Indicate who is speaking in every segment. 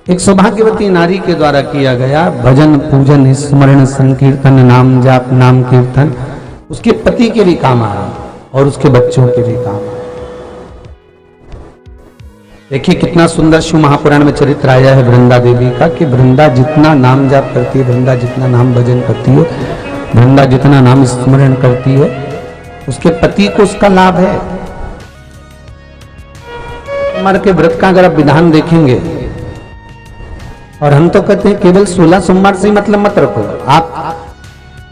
Speaker 1: एक सौभाग्यवती नारी के द्वारा किया गया भजन पूजन स्मरण संकीर्तन नाम जाप नाम कीर्तन उसके पति के भी काम आया और उसके बच्चों के भी काम आया। देखिए कितना सुंदर शिव महापुराण में चरित्र आया है वृंदा देवी का कि वृंदा जितना नाम जाप करती है, वृंदा जितना नाम भजन करती है, वृंदा जितना नाम स्मरण करती है, उसके पति को उसका लाभ है। सोमवार के व्रत का अगर आप विधान देखेंगे, और हम तो कहते हैं केवल 16 सोमवार से ही मतलब मत रखो। आप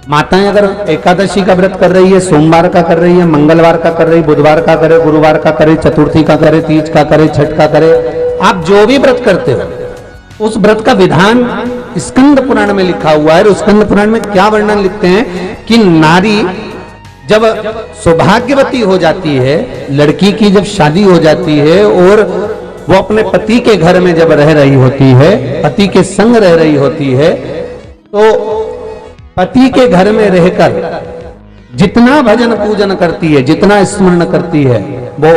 Speaker 1: माताएं अगर एकादशी का व्रत कर रही है, सोमवार का कर रही है, मंगलवार का कर रही, बुधवार का करे, गुरुवार का करे, चतुर्थी का करे, तीज का करे, छठ का करे, आप जो भी व्रत करते हो उस व्रत का विधान स्कंद पुराण में लिखा हुआ है। और स्कंद पुराण में क्या वर्णन लिखते हैं कि नारी जब सौभाग्यवती हो जाती है, लड़की की जब शादी हो जाती है और वो अपने पति के घर में जब रह रही होती है, पति के संग रह रही होती है, तो पति के घर में रहकर जितना भजन पूजन करती है, जितना स्मरण करती है, वो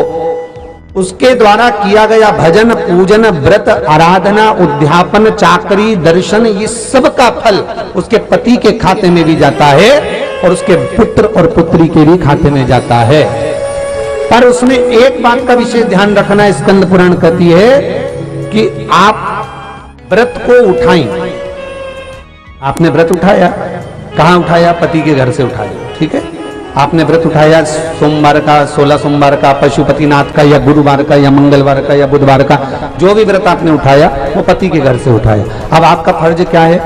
Speaker 1: उसके द्वारा किया गया भजन पूजन व्रत आराधना उद्यापन चाकरी दर्शन ये सब का फल उसके पति के खाते में भी जाता है और उसके पुत्र और पुत्री के भी खाते में जाता है। पर उसमें एक बात का विशेष ध्यान रखना, स्कंद पुराण कहती है कि आप व्रत को उठाएं। आपने व्रत उठाया, कहां उठाया? पति के घर से उठाया, ठीक है। आपने व्रत उठाया सोमवार का, 16 सोमवार का, पशुपतिनाथ का, या गुरुवार का, या मंगलवार का, या बुधवार का, जो भी व्रत आपने उठाया वो पति के घर से उठाया। अब आपका फर्ज क्या है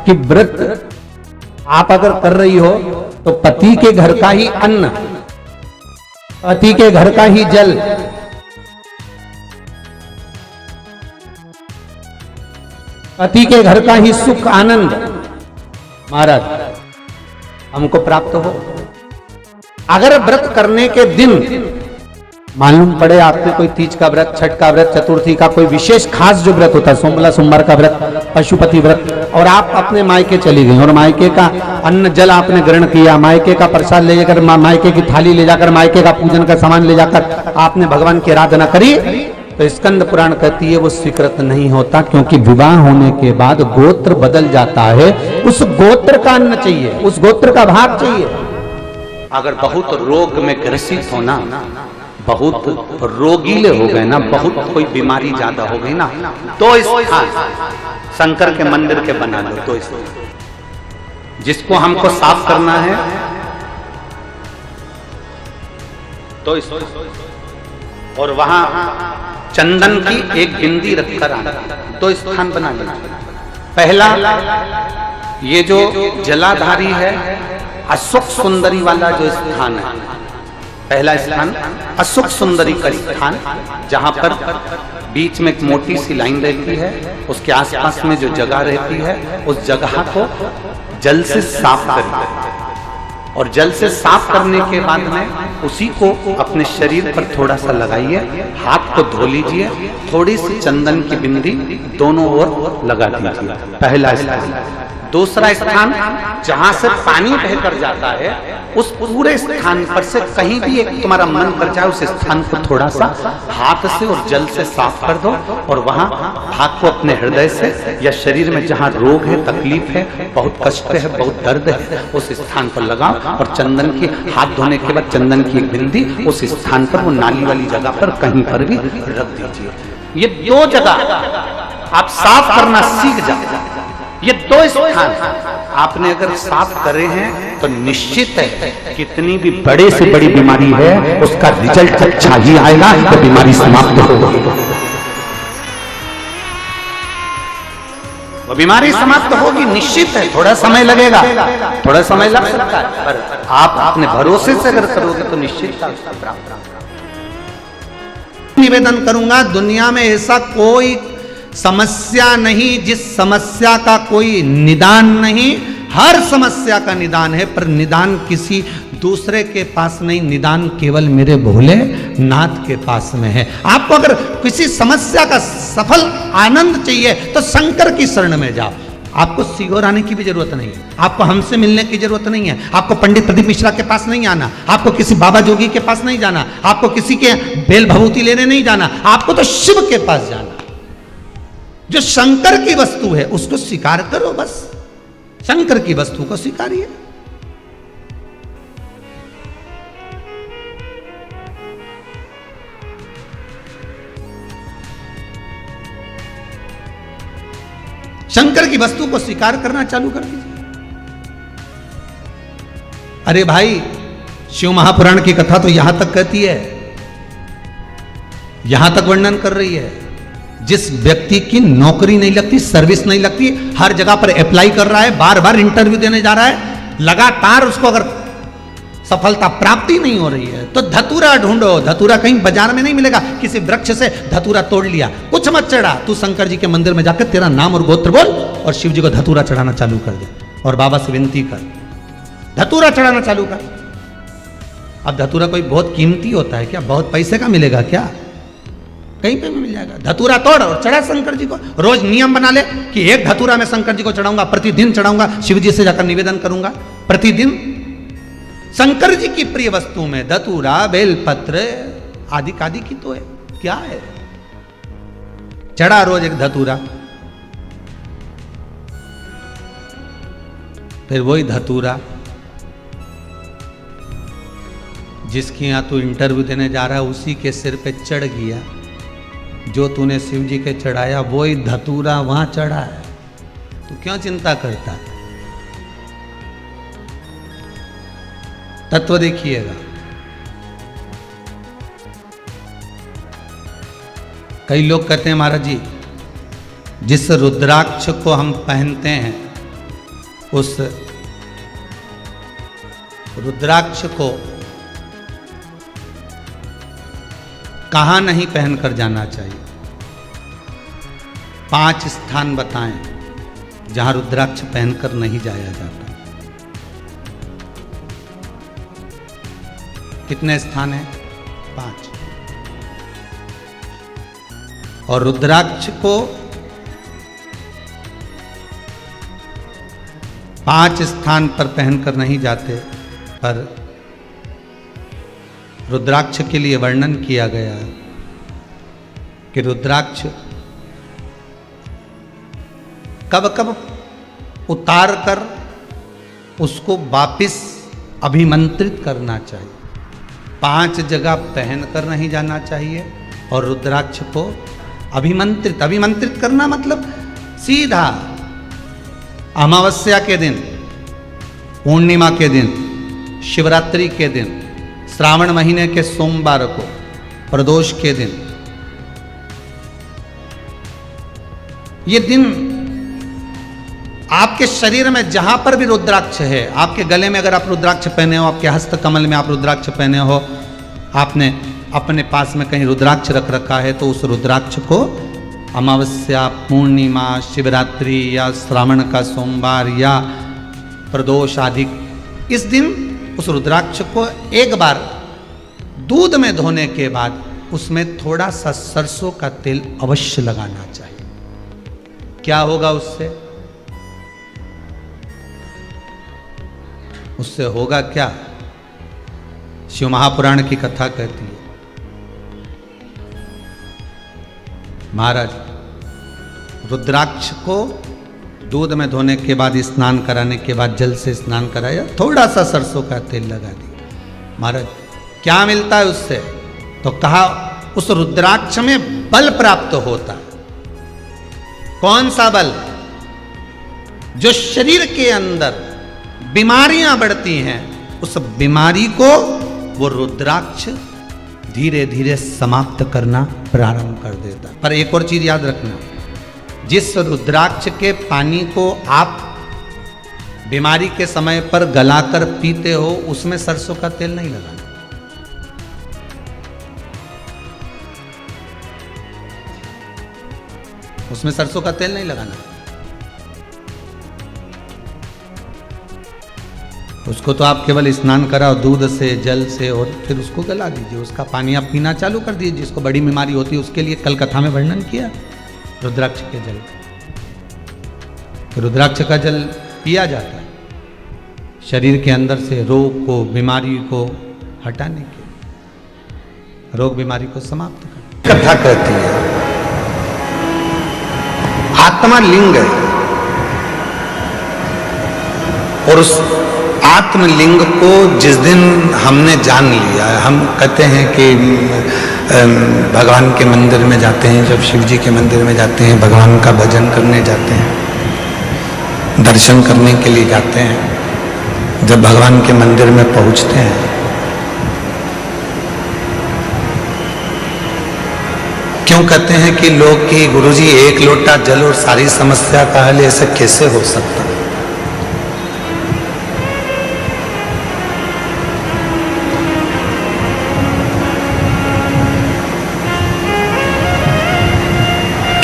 Speaker 1: कि व्रत आप अगर कर रही हो तो पति के घर का ही अन्न, पति के घर का ही जल, पति के घर का ही सुख आनंद महाराज हमको प्राप्त हो। अगर व्रत करने के दिन मालूम पड़े आपने कोई तीज का व्रत, छठ का व्रत, चतुर्थी का कोई विशेष खास जो व्रत होता है, सोमवार का व्रत, पशुपति व्रत, और आप अपने मायके चली गई और मायके का अन्न जल आपने ग्रहण किया, मायके का प्रसाद ले जाकर, मायके की थाली ले जाकर, मायके का पूजन का सामान ले जाकर आपने भगवान की आराधना करी, तो स्कंद पुराण कहती है वो स्वीकृत नहीं होता, क्योंकि विवाह होने के बाद गोत्र बदल जाता है। उस गोत्र का अन्न चाहिए, उस गोत्र का भाग चाहिए। अगर बहुत रोग में ग्रसित होना, बहुत रोगीले हो गए ना, बहुत कोई बीमारी ज्यादा हो गई ना, तो स्थान शंकर के मंदिर के बना लो। तो जिसको हमको साफ करना है तो और वहां चंदन की एक बिंदी रखकर आना, तो स्थान बना लीजिए। पहला ये जो जलाधारी है, अशोक सुंदरी वाला जो स्थान है, पहला स्थान अशोक सुंदरी का स्थान, जहां पर बीच में एक मोटी सी लाइन रहती है, उसके आसपास में जो जगह रहती है उस जगह को जल से साफ करिए, और जल से साफ करने के बाद में उसी को अपने शरीर पर थोड़ा सा लगाइए, हाथ को धो लीजिए, थोड़ी सी चंदन की बिंदी दोनों ओर लगा दीजिए। पहला स्थान। दूसरा स्थान जहां से पानी बहकर जाता है, उस पूरे स्थान पर से कहीं भी एक तुम्हारा मन कर जाए, उस स्थान को थोड़ा सा हाथ से और जल से साफ कर दो, और वहां हाथ को अपने हृदय से या शरीर में जहां रोग है, तकलीफ है, बहुत कष्ट है, बहुत दर्द है, उस स्थान पर लगाओ, और चंदन की हाथ धोने के बाद चंदन की एक बिंदी उस स्थान पर, वो नाली वाली जगह पर कहीं पर भी रख दीजिए। ये दो जगह आप साफ करना सीख जाओ। ये दो स्थान आपने अगर साफ करे हैं तो निश्चित है कितनी भी बड़े से बड़ी बीमारी है उसका रिजल्ट अच्छा ही आएगा, तो बीमारी समाप्त होगी। वो बीमारी समाप्त होगी निश्चित है, थोड़ा समय लगेगा, थोड़ा समय लग सकता है, पर आप अपने भरोसे से अगर करोगे तो निश्चित निवेदन करूंगा, दुनिया में ऐसा कोई समस्या नहीं जिस समस्या का कोई निदान नहीं। हर समस्या का निदान है, पर निदान किसी दूसरे के पास नहीं, निदान केवल मेरे भोले नाथ के पास में है। आपको अगर किसी समस्या का सफल आनंद चाहिए तो शंकर की शरण में जाओ। आपको सीहोर आने की भी जरूरत नहीं है, आपको हमसे मिलने की जरूरत नहीं है, आपको पंडित प्रदीप मिश्रा के पास नहीं आना, आपको किसी बाबा जोगी के पास नहीं जाना, आपको किसी के बेल भभूति लेने नहीं जाना, आपको तो शिव के पास जाना। जो शंकर की वस्तु है उसको स्वीकार करो, बस शंकर की वस्तु को स्वीकारिए। शंकर की वस्तु को स्वीकार करना चालू कर दीजिए। अरे भाई, शिव महापुराण की कथा तो यहां तक कहती है, यहां तक वर्णन कर रही है, जिस व्यक्ति की नौकरी नहीं लगती, सर्विस नहीं लगती, हर जगह पर अप्लाई कर रहा है, बार बार इंटरव्यू देने जा रहा है, लगातार उसको अगर सफलता प्राप्ति नहीं हो रही है तो धतूरा ढूंढो। धतूरा कहीं बाजार में नहीं मिलेगा, किसी वृक्ष से धतूरा तोड़ लिया, कुछ मत चढ़ा, तू शंकर जी के मंदिर में जाकर तेरा नाम और गोत्र बोल और शिव जी को धतूरा चढ़ाना चालू कर दे और बाबा से विनती कर, धतूरा चढ़ाना चालू कर। अब धतूरा कोई बहुत कीमती होता है क्या? बहुत पैसे का मिलेगा क्या? कहीं पे भी मिल जाएगा। धतूरा तोड़ और चढ़ा शंकर जी को। रोज नियम बना ले कि एक धतूरा मैं शंकर जी को चढ़ाऊंगा, प्रतिदिन चढ़ाऊंगा, शिव जी से जाकर निवेदन करूंगा प्रतिदिन। शंकर जी की प्रिय वस्तु में धतूरा, बेलपत्र आदि कादि की तो है, क्या है? चढ़ा रोज एक धतूरा, फिर वही धतूरा जिसके यहां तू इंटरव्यू देने जा रहा है उसी के सिर पे चढ़ गया। जो तूने शिव जी के चढ़ाया वही धतूरा वहां चढ़ा है, तू क्यों चिंता करता है? तत्व देखिएगा। कई लोग कहते हैं महाराज जी, जिस रुद्राक्ष को हम पहनते हैं उस रुद्राक्ष को कहां नहीं पहनकर जाना चाहिए? 5 स्थान बताएं जहां रुद्राक्ष पहनकर नहीं जाया जाता। कितने स्थान हैं? 5। और रुद्राक्ष को 5 स्थान पर पहनकर नहीं जाते, पर रुद्राक्ष के लिए वर्णन किया गया कि रुद्राक्ष कब कब उतार कर उसको वापिस अभिमंत्रित करना चाहिए। 5 जगह पहनकर नहीं जाना चाहिए और रुद्राक्ष को अभिमंत्रित करना मतलब सीधा अमावस्या के दिन, पूर्णिमा के दिन, शिवरात्रि के दिन, श्रावण महीने के सोमवार को, प्रदोष के दिन, ये दिन आपके शरीर में जहां पर भी रुद्राक्ष है, आपके गले में अगर आप रुद्राक्ष पहने हो, आपके हस्त कमल में आप रुद्राक्ष पहने हो, आपने अपने पास में कहीं रुद्राक्ष रख रखा है, तो उस रुद्राक्ष को अमावस्या, पूर्णिमा, शिवरात्रि या श्रावण का सोमवार या प्रदोष आदि इस दिन उस रुद्राक्ष को एक बार दूध में धोने के बाद उसमें थोड़ा सा सरसों का तेल अवश्य लगाना चाहिए। क्या होगा उससे? उससे होगा क्या? शिव महापुराण की कथा कहती है, महाराज रुद्राक्ष को दूध में धोने के बाद, स्नान कराने के बाद, जल से स्नान कराया, थोड़ा सा सरसों का तेल लगा दिया। महाराज क्या मिलता है उससे? तो कहा उस रुद्राक्ष में बल प्राप्त होता है। कौन सा बल? जो शरीर के अंदर बीमारियां बढ़ती हैं, उस बीमारी को वो रुद्राक्ष धीरे धीरे समाप्त करना प्रारंभ कर देता। पर एक और चीज याद रखना, जिस रुद्राक्ष के पानी को आप बीमारी के समय पर गलाकर पीते हो, उसमें सरसों का तेल नहीं लगाना। उसमें सरसों का तेल नहीं लगाना। उसको तो आप केवल स्नान कराओ दूध से, जल से, और फिर उसको गला दीजिए, उसका पानी आप पीना चालू कर दीजिए। जिसको बड़ी बीमारी होती है उसके लिए कल कथा में वर्णन किया रुद्राक्ष के जल। रुद्राक्ष का जल पिया जाता है शरीर के अंदर से रोग को, बीमारी को हटाने के लिए, रोग बीमारी को समाप्त करने। कथा कहती है
Speaker 2: आत्मा लिंग है और उस आत्मलिंग को जिस दिन हमने जान लिया, हम कहते हैं कि भगवान के मंदिर में जाते हैं, जब शिव जी के मंदिर में जाते हैं, भगवान का भजन करने जाते हैं, दर्शन करने के लिए जाते हैं, जब भगवान के मंदिर में पहुंचते हैं क्यों कहते हैं कि लोग कि गुरुजी एक लोटा जल और सारी समस्या का हल, ऐसे कैसे हो सकता?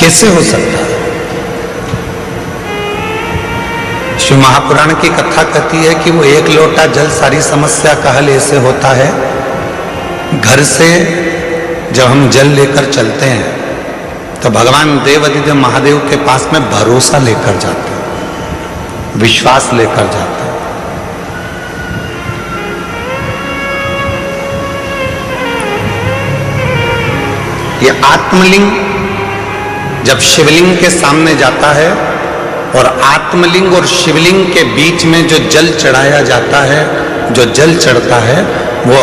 Speaker 2: कैसे हो सकता? शिव महापुराण की कथा कहती है कि वो एक लोटा जल सारी समस्या का हल ऐसे होता है, घर से जब हम जल लेकर चलते हैं तो भगवान देवाधिदेव महादेव के पास में भरोसा लेकर जाते हैं, विश्वास लेकर जाते हैं। ये आत्मलिंग जब शिवलिंग के सामने जाता है और आत्मलिंग और शिवलिंग के बीच में जो जल चढ़ाया जाता है, जो जल चढ़ता है, वो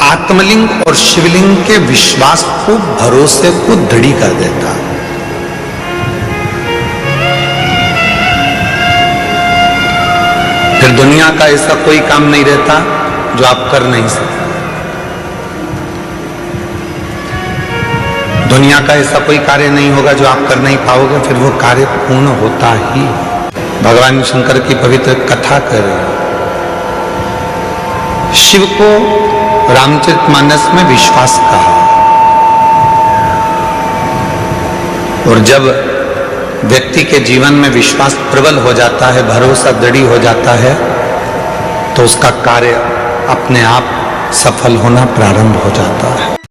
Speaker 2: आत्मलिंग और शिवलिंग के विश्वास को, भरोसे को दृढ़ कर देता है। फिर दुनिया का ऐसा कोई काम नहीं रहता जो आप कर नहीं सकते। दुनिया का ऐसा कोई कार्य नहीं होगा जो आप कर नहीं पाओगे, फिर वो कार्य पूर्ण होता ही। भगवान शंकर की पवित्र कथा कर रहे हैं। शिव को रामचरितमानस में विश्वास कहा, और जब व्यक्ति के जीवन में विश्वास प्रबल हो जाता है, भरोसा दृढ़ हो जाता है, तो उसका कार्य अपने आप सफल होना प्रारंभ हो जाता है।